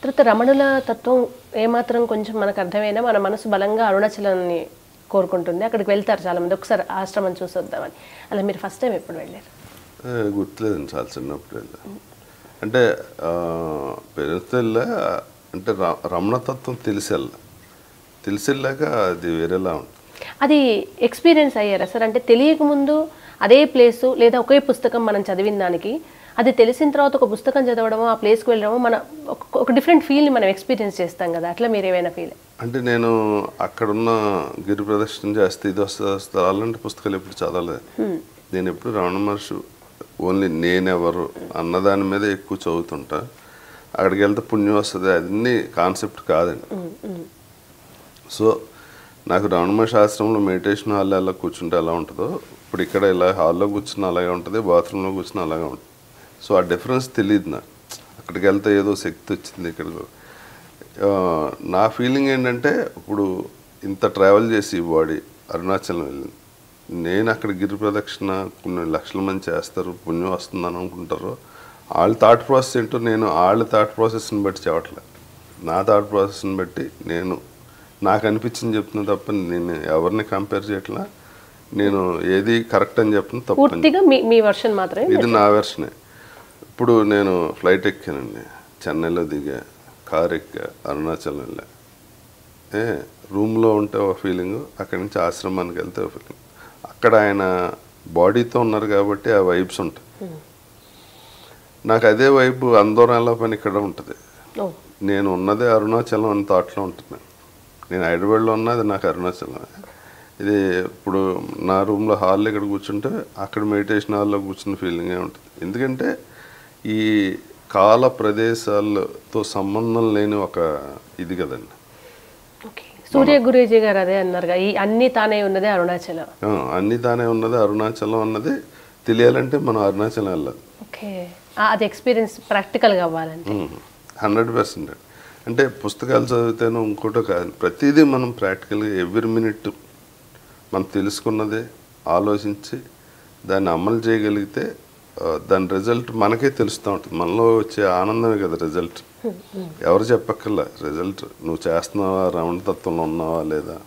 తర్వాత రమణుల తత్వం ఏమాత్రం కొంచెం మనకు అర్థమైనా మన మనసు బలంగా అరుణాచలాన్ని కోరుకుంటుంది. అక్కడికి వెళ్తారు చాలామంది, ఒకసారి ఆశ్రమం చూసి వద్దామని. అలా మీరు ఫస్ట్ టైం ఎప్పుడు వెళ్ళారు? గుర్తులేదండి, చాలా చిన్నప్పుడు వెళ్ళా. అంటే పేరెంట్స్తో వెళ్ళా. అంటే రమణతత్వం తెలిసి వెళ్ళాక అది వేరేలా ఉంటుంది. అది ఎక్స్పీరియన్స్ అయ్యారా సార్? అంటే తెలియకముందు అదే ప్లేసు లేదా ఒకే పుస్తకం మనం చదివిన దానికి, అది తెలిసిన తర్వాత ఒక పుస్తకం చదవడమో ఆ ప్లేస్కి వెళ్ళడమో మన ఒక డిఫరెంట్ ఫీల్ని మనం ఎక్స్పీరియన్స్ చేస్తాం కదా, అట్లా మీరు ఏమైనా ఫీల్? అంటే నేను అక్కడున్న గిరి ప్రదక్షిణ చేస్తే ఇది వస్తుంది అలాంటి పుస్తకాలు ఎప్పుడు చదవలేదు. నేను ఎప్పుడు రమణ మహర్షి ఓన్లీ నేనెవరు అన్నదాని మీద ఎక్కువ చదువుతుంటా. అక్కడికి వెళ్తే పుణ్యం వస్తుంది అన్ని కాన్సెప్ట్ కాదండి. సో నాకు రమణ మహర్షి ఆశ్రమంలో మెడిటేషన్ హాల్లో ఎలా కూర్చుంటే ఎలా ఉంటుందో, ఇప్పుడు ఇక్కడ ఇలా హాల్లో కూర్చున్న అలాగే ఉంటుంది, బాత్రూంలో కూర్చున్న అలాగే ఉంటుంది. సో ఆ డిఫరెన్స్ తెలియదు నాకు. అక్కడికి వెళ్తే ఏదో శక్తి వచ్చింది ఇక్కడ. నా ఫీలింగ్ ఏంటంటే ఇప్పుడు ఇంత ట్రావెల్ చేసి బాడీ అరుణాచలం వెళ్ళింది, నేను అక్కడ గిరి ప్రదక్షిణ కొన్ని లక్షల మంది చేస్తారు పుణ్యం వస్తుందని అనుకుంటారు. వాళ్ళ థాట్ ప్రాసెస్ ఏంటో నేను వాళ్ళ థాట్ ప్రాసెస్ని బట్టి చెప్పట్లేదు, నా థాట్ ప్రాసెస్ని బట్టి నేను నాకు అనిపించింది చెప్తున్నా తప్ప నేను ఎవరిని కంపేర్ చేయట్లా. నేను ఏది కరెక్ట్ అని చెప్పిన తప్ప, ఇది నా వెర్షనే. ఇప్పుడు నేను ఫ్లైట్ ఎక్కానండి, చెన్నైలో దిగా, కార్ ఎక్కా, అరుణాచలం వెళ్ళా. రూమ్లో ఉంటే ఒక ఫీలింగ్, అక్కడి నుంచి ఆశ్రమానికి వెళ్తే ఒక ఫీలింగ్. అక్కడ ఆయన బాడీతో ఉన్నారు కాబట్టి ఆ వైబ్స్ ఉంటాయి. నాకు అదే వైబ్ అందరం పని ఇక్కడ ఉంటుంది. నేను ఉన్నదే అరుణాచలం అని థాట్లో ఉంటున్నాను. నేను హైదరాబాద్లో ఉన్నది నాకు అరుణాచలం. ఇది ఇప్పుడు నా రూమ్లో హాల్లో ఇక్కడ కూర్చుంటే అక్కడ మెడిటేషన్ హాల్లో కూర్చున్న ఫీలింగే ఉంటుంది. ఎందుకంటే ఈ కాల ప్రదేశాలతో సంబంధం లేని ఒక ఇది కదండి. సూర్య గురూజీ గారు అదే అన్నారు, ఈ అన్ని తానే ఉన్నదే అరుణాచలం. అన్ని తానే ఉన్నదే అరుణాచలం అన్నది తెలియాలంటే మనం అరుణాచలం వెళ్ళాలి. అది ఎక్స్పీరియన్స్ ప్రాక్టికల్గా అవ్వాలంటే 100%. అంటే పుస్తకాలు చదివితేనో ఇంకోటో కాదు, ప్రతిదీ మనం ప్రాక్టికల్గా ఎవ్రీ మినిట్ మనం తెలుసుకున్నదే ఆలోచించి దాన్ని అమలు చేయగలిగితే దాని రిజల్ట్ మనకే తెలుస్తూ ఉంటుంది. మనలో వచ్చే ఆనందమే కదా రిజల్ట్. ఎవరు చెప్పక్కర్లా రిజల్ట్. నువ్వు చేస్తున్నావా, రమణతత్వంలో ఉన్నావా లేదా,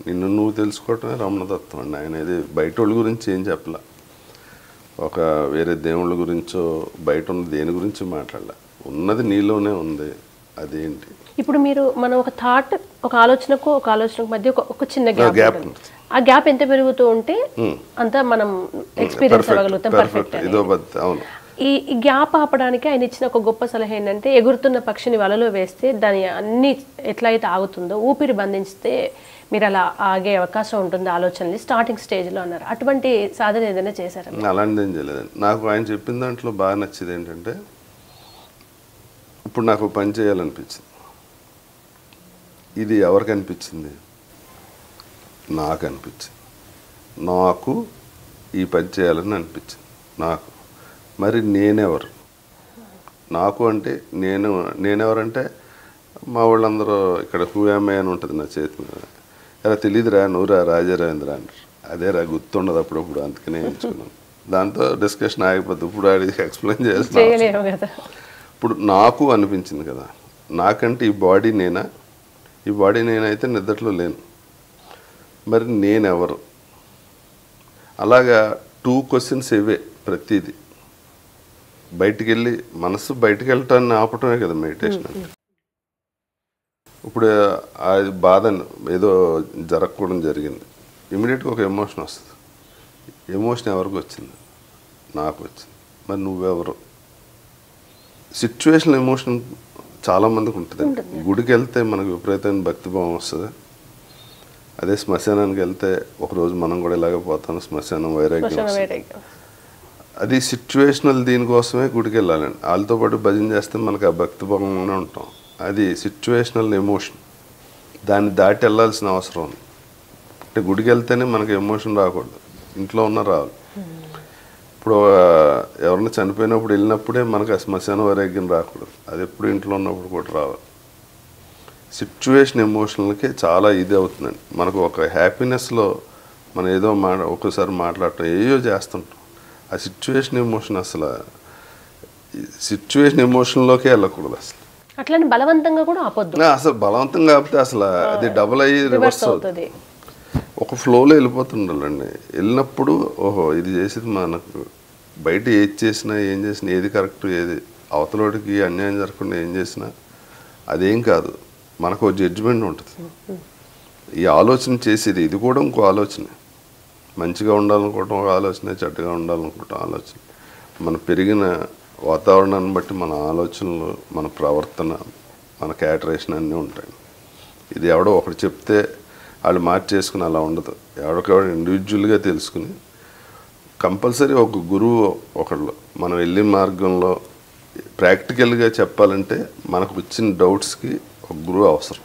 నిన్ను నువ్వు తెలుసుకోవటమే రమణతత్వం అండి. ఆయన ఇది బయట వాళ్ళ గురించి ఏం చెప్పలే, ఒక వేరే దేవుళ్ళ గురించో బయట ఉన్న దేని గురించి మాట్లాడలే, ఉన్నది నీలోనే ఉంది. అదేంటి ఇప్పుడు మీరు మనం ఒక థాట్, ఒక ఆలోచనకు మధ్య ఒక చిన్న గ్యాప్, ఆ గ్యాప్ ఎంత పెరుగుతూ ఉంటే అంత మనం ఎక్స్పీరియన్స్ అవ్వగలుగుతాం. పర్ఫెక్ట్. ఈ గ్యాప్ ఆపడానికి ఆయన ఇచ్చిన ఒక గొప్ప సలహా ఏంటంటే, ఎగురుతున్న పక్షిని వలలో వేస్తే దాని అన్ని ఎట్లయితే ఆగుతుందో ఊపిరి బంధించితే మీరు అలా ఆగే అవకాశం ఉంటుంది ఆలోచనలు స్టార్టింగ్ స్టేజ్లో అన్నారు. అటువంటి సాధన ఏదైనా చేశారా? అలాంటిది ఏం చేయలేదండి. నాకు ఆయన చెప్పిన దాంట్లో బాగా నచ్చేది ఏంటంటే, ఇప్పుడు నాకు పని చేయాలనిపించింది. ఇది ఎవరికి అనిపించింది? నాకు అనిపించింది. నాకు ఈ పని చేయాలని అనిపించింది నాకు. మరి నేనెవరు? నాకు అంటే నేనెవరంటే మా వాళ్ళందరూ ఇక్కడ హూయామే అని ఉంటుంది నా చేతి మీద. ఇలా తెలియదురా, నువ్వురా రాజారావేంద్ర అంటారు. అదేరా గుర్తుండదు అప్పుడప్పుడు, అందుకనే ఎంచుకున్నాను. దాంతో డిస్కషన్ ఆగిపోద్ది. ఇప్పుడు అది ఎక్స్ప్లెయిన్ చేస్తాను. ఇప్పుడు నాకు అనిపించింది కదా, నాకంటే ఈ బాడీ నేనా? ఈ బాడీ నేనైతే నిద్రలో లేను. మరి నేనెవరు? అలాగా 2 క్వశ్చన్స్ ఇవే ప్రతిదీ. బయటికి వెళ్ళి మనసు బయటికి వెళ్ళటాన్ని ఆపటమే కదా మెడిటేషన్ అంటే. ఇప్పుడు అది బాధ ఏదో జరగకూడదు జరిగింది, ఇమీడియట్గా ఒక ఎమోషన్ వస్తుంది. ఎమోషన్ ఎవరికి వచ్చింది? నాకు వచ్చింది. మరి నువ్వెవరు? సిచ్యువేషన్ ఎమోషన్ చాలామందికి ఉంటుంది. గుడికి వెళ్తే మనకు విపరీతమైన భక్తిభావం వస్తుంది. అదే శ్మశానానికి వెళ్తే ఒకరోజు మనం కూడా ఇలాగే పోతాం, శ్మశానం వైరాగ్యం. అది సిచ్యువేషనల్, దీనికోసమే గుడికి వెళ్ళాలండి. వాళ్ళతో పాటు భజన చేస్తే మనకు ఆ భక్తిభావంగానే ఉంటాం. అది సిచ్యువేషనల్ ఎమోషన్, దాన్ని దాటి వెళ్ళాల్సిన అవసరం ఉంది. అంటే గుడికి వెళ్తేనే మనకు ఎమోషన్ రాకూడదు, ఇంట్లో ఉన్న రావాలి. ఇప్పుడు ఎవరైనా చనిపోయినప్పుడు వెళ్ళినప్పుడే మనకు ఆ శ్మశాన వైరాగ్యం రాకూడదు, అది ఎప్పుడు ఇంట్లో ఉన్నప్పుడు కూడా రావాలి. సిచ్యువేషన్ ఎమోషనల్కి చాలా ఇది అవుతుందండి. మనకు ఒక హ్యాపీనెస్లో మనం ఏదో ఒక్కసారి మాట్లాడటం ఏయో చేస్తుంటాం. ఆ సిచ్యువేషన్ ఎమోషన్ అసలు సిచ్యువేషన్ ఎమోషన్లోకే వెళ్ళకూడదు అసలు. అట్లని బలవంతంగా కూడా ఆపొద్దు. అసలు బలవంతంగా ఆపితే అసలు అది డబుల్ అయ్యి రివర్స్ అవుతుంది. ఒక ఫ్లోలో వెళ్ళిపోతుండాలండి. వెళ్ళినప్పుడు ఓహో ఇది చేసేది మనకు బయట ఏది చేసినా ఏం చేసినా ఏది కరెక్ట్ ఏది అవతలోడికి అన్యాయం జరగకుండా ఏం చేసినా అదేం కాదు, మనకు ఒక జడ్జిమెంట్ ఉంటుంది. ఈ ఆలోచన చేసేది ఇది కూడా ఇంకో ఆలోచన. మంచిగా ఉండాలనుకోవటం ఒక ఆలోచన, చెడ్డగా ఉండాలనుకోవటం ఆలోచన. మన పెరిగిన వాతావరణాన్ని బట్టి మన ఆలోచనలు, మన ప్రవర్తన, మన క్యాటరేషన్ అన్నీ ఉంటాయి. ఇది ఎవడో ఒకటి చెప్తే వాళ్ళు మార్చేసుకుని అలా ఉండదు. ఎవరికెవడో ఇండివిజువల్గా తెలుసుకుని కంపల్సరీ ఒక గురువు ఒకళ్ళు మనం వెళ్ళిన మార్గంలో ప్రాక్టికల్గా చెప్పాలంటే మనకు వచ్చిన డౌట్స్కి ఒక గురువు అవసరం.